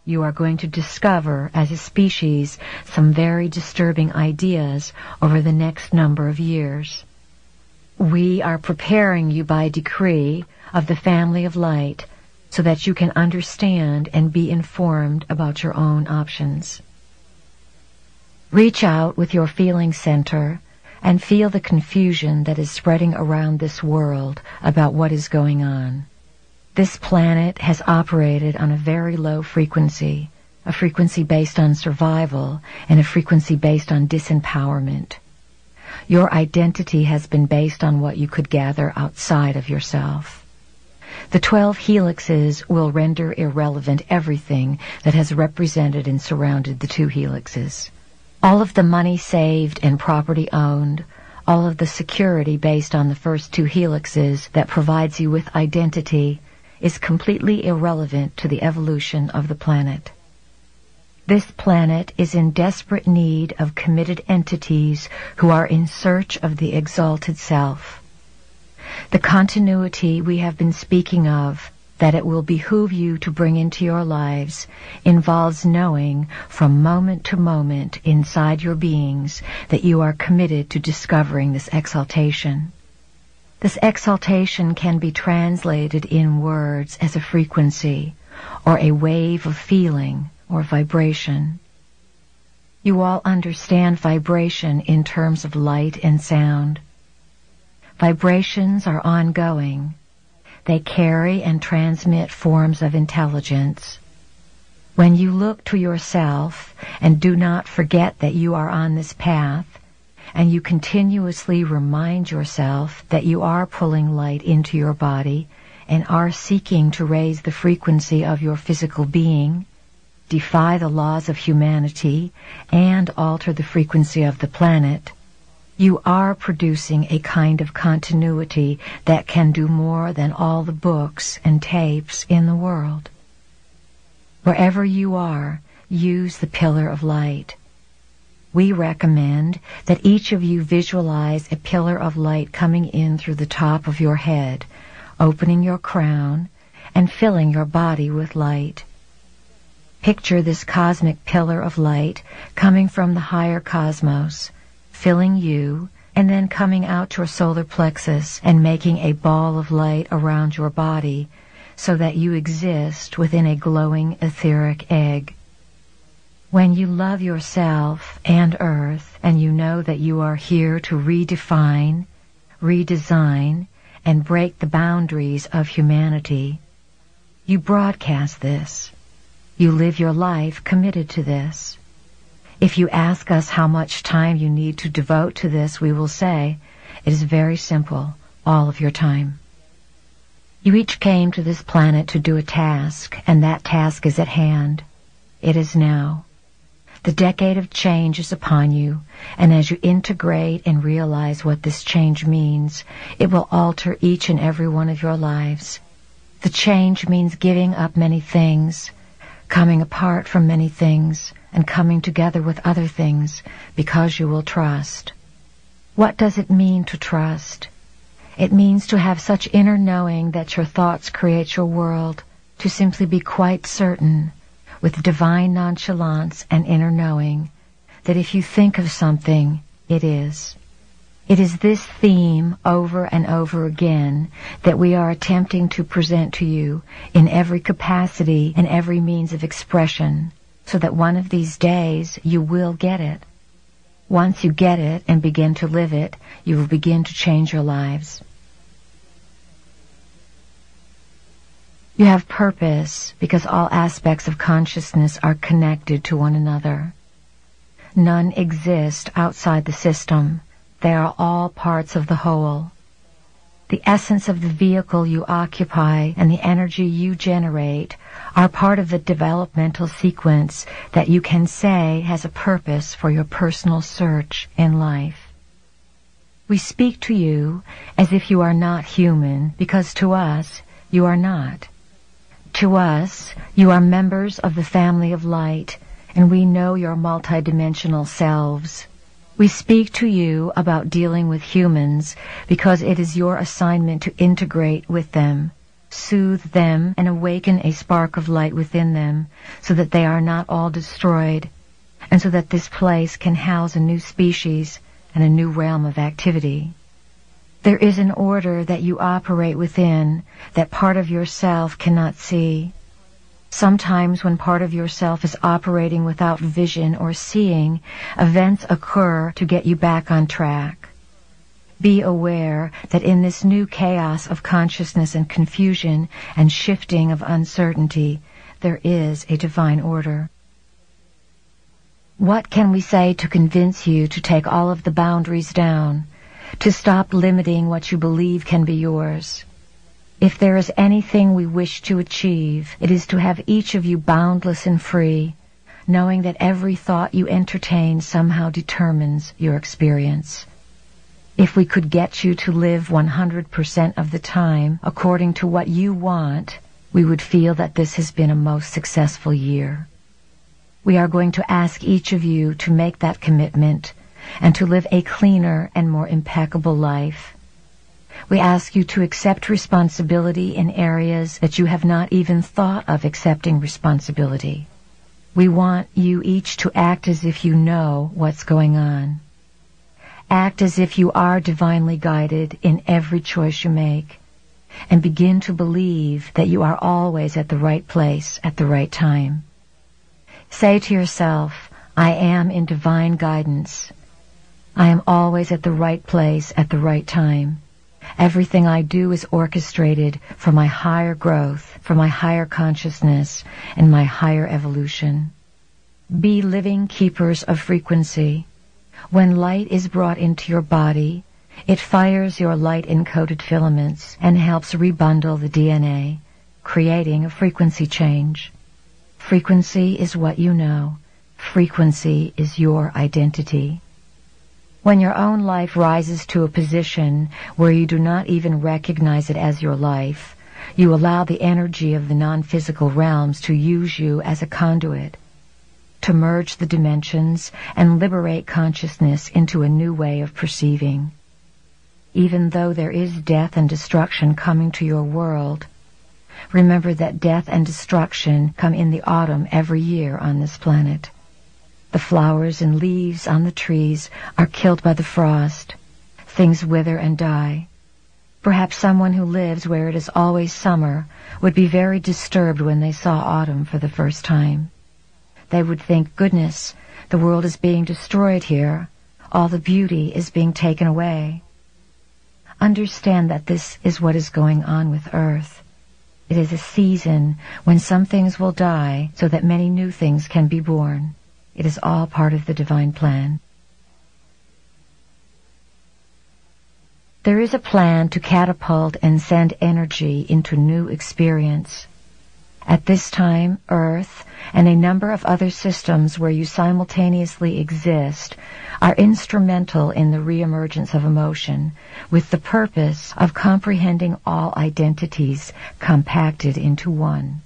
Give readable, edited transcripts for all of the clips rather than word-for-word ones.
you are going to discover as a species some very disturbing ideas over the next number of years. We are preparing you by decree of the family of light so that you can understand and be informed about your own options. Reach out with your feeling center and feel the confusion that is spreading around this world about what is going on. This planet has operated on a very low frequency, a frequency based on survival and a frequency based on disempowerment. Your identity has been based on what you could gather outside of yourself. The 12 helixes will render irrelevant everything that has represented and surrounded the 2 helixes. All of the money saved and property owned, all of the security based on the first 2 helixes that provides you with identity is completely irrelevant to the evolution of the planet. This planet is in desperate need of committed entities who are in search of the exalted self. The continuity we have been speaking of, that it will behoove you to bring into your lives, involves knowing from moment to moment inside your beings that you are committed to discovering this exaltation. This exaltation can be translated in words as a frequency, or a wave of feeling, or vibration. You all understand vibration in terms of light and sound. Vibrations are ongoing. They carry and transmit forms of intelligence. When you look to yourself and do not forget that you are on this path, and you continuously remind yourself that you are pulling light into your body and are seeking to raise the frequency of your physical being, defy the laws of humanity, and alter the frequency of the planet, you are producing a kind of continuity that can do more than all the books and tapes in the world. Wherever you are, use the pillar of light. We recommend that each of you visualize a pillar of light coming in through the top of your head, opening your crown, and filling your body with light. Picture this cosmic pillar of light coming from the higher cosmos, filling you, and then coming out your solar plexus and making a ball of light around your body so that you exist within a glowing etheric egg. When you love yourself and Earth, and you know that you are here to redefine, redesign, and break the boundaries of humanity, you broadcast this. You live your life committed to this. If you ask us how much time you need to devote to this, we will say, it is very simple, all of your time. You each came to this planet to do a task, and that task is at hand. It is now. The decade of change is upon you, and as you integrate and realize what this change means, it will alter each and every one of your lives. The change means giving up many things, coming apart from many things, and coming together with other things, because you will trust. What does it mean to trust? It means to have such inner knowing that your thoughts create your world, to simply be quite certain, with divine nonchalance and inner knowing, that if you think of something, it is. It is this theme over and over again that we are attempting to present to you in every capacity and every means of expression, so that one of these days you will get it. Once you get it and begin to live it, you will begin to change your lives. You have purpose because all aspects of consciousness are connected to one another. None exist outside the system. They are all parts of the whole. The essence of the vehicle you occupy and the energy you generate are part of the developmental sequence that you can say has a purpose for your personal search in life. We speak to you as if you are not human, because to us, you are not. To us, you are members of the family of light, and we know your multidimensional selves. We speak to you about dealing with humans because it is your assignment to integrate with them, Soothe them and awaken a spark of light within them so that they are not all destroyed, and so that this place can house a new species and a new realm of activity. There is an order that you operate within that part of yourself cannot see. Sometimes when part of yourself is operating without vision or seeing, events occur to get you back on track. Be aware that in this new chaos of consciousness and confusion and shifting of uncertainty, there is a divine order. What can we say to convince you to take all of the boundaries down, to stop limiting what you believe can be yours? If there is anything we wish to achieve, it is to have each of you boundless and free, knowing that every thought you entertain somehow determines your experience. If we could get you to live 100% of the time according to what you want, we would feel that this has been a most successful year. We are going to ask each of you to make that commitment and to live a cleaner and more impeccable life. We ask you to accept responsibility in areas that you have not even thought of accepting responsibility. We want you each to act as if you know what's going on. Act as if you are divinely guided in every choice you make, and begin to believe that you are always at the right place at the right time. Say to yourself, I am in divine guidance. I am always at the right place at the right time. Everything I do is orchestrated for my higher growth, for my higher consciousness, and my higher evolution. Be living keepers of frequency. When light is brought into your body, it fires your light-encoded filaments and helps rebundle the DNA, creating a frequency change. Frequency is what you know. Frequency is your identity. When your own life rises to a position where you do not even recognize it as your life, you allow the energy of the non-physical realms to use you as a conduit, to merge the dimensions and liberate consciousness into a new way of perceiving. Even though there is death and destruction coming to your world, remember that death and destruction come in the autumn every year on this planet. The flowers and leaves on the trees are killed by the frost. Things wither and die. Perhaps someone who lives where it is always summer would be very disturbed when they saw autumn for the first time. They would think, goodness, the world is being destroyed here. All the beauty is being taken away. Understand that this is what is going on with Earth. It is a season when some things will die so that many new things can be born. It is all part of the divine plan. There is a plan to catapult and send energy into new experience. At this time, Earth and a number of other systems where you simultaneously exist are instrumental in the reemergence of emotion, with the purpose of comprehending all identities compacted into one.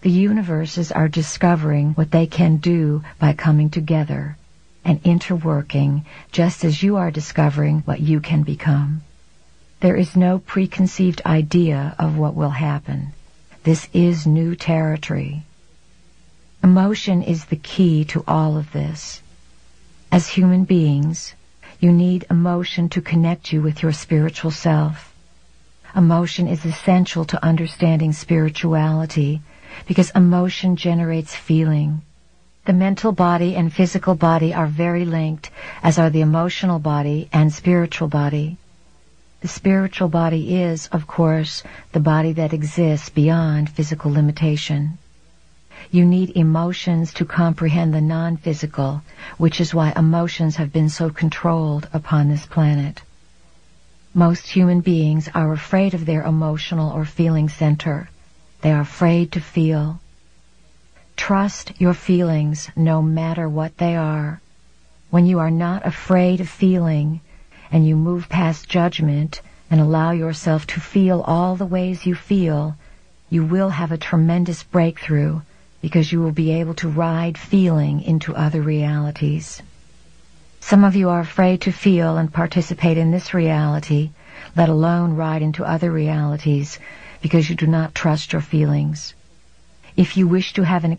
The universes are discovering what they can do by coming together and interworking, just as you are discovering what you can become. There is no preconceived idea of what will happen. This is new territory. Emotion is the key to all of this. As human beings, you need emotion to connect you with your spiritual self. Emotion is essential to understanding spirituality because emotion generates feeling. The mental body and physical body are very linked, as are the emotional body and spiritual body. The spiritual body is, of course, the body that exists beyond physical limitation. You need emotions to comprehend the non-physical, which is why emotions have been so controlled upon this planet. Most human beings are afraid of their emotional or feeling center. They are afraid to feel. Trust your feelings no matter what they are. When you are not afraid of feeling and you move past judgment and allow yourself to feel all the ways you feel, you will have a tremendous breakthrough because you will be able to ride feeling into other realities. Some of you are afraid to feel and participate in this reality, let alone ride into other realities, because you do not trust your feelings. If you wish to have an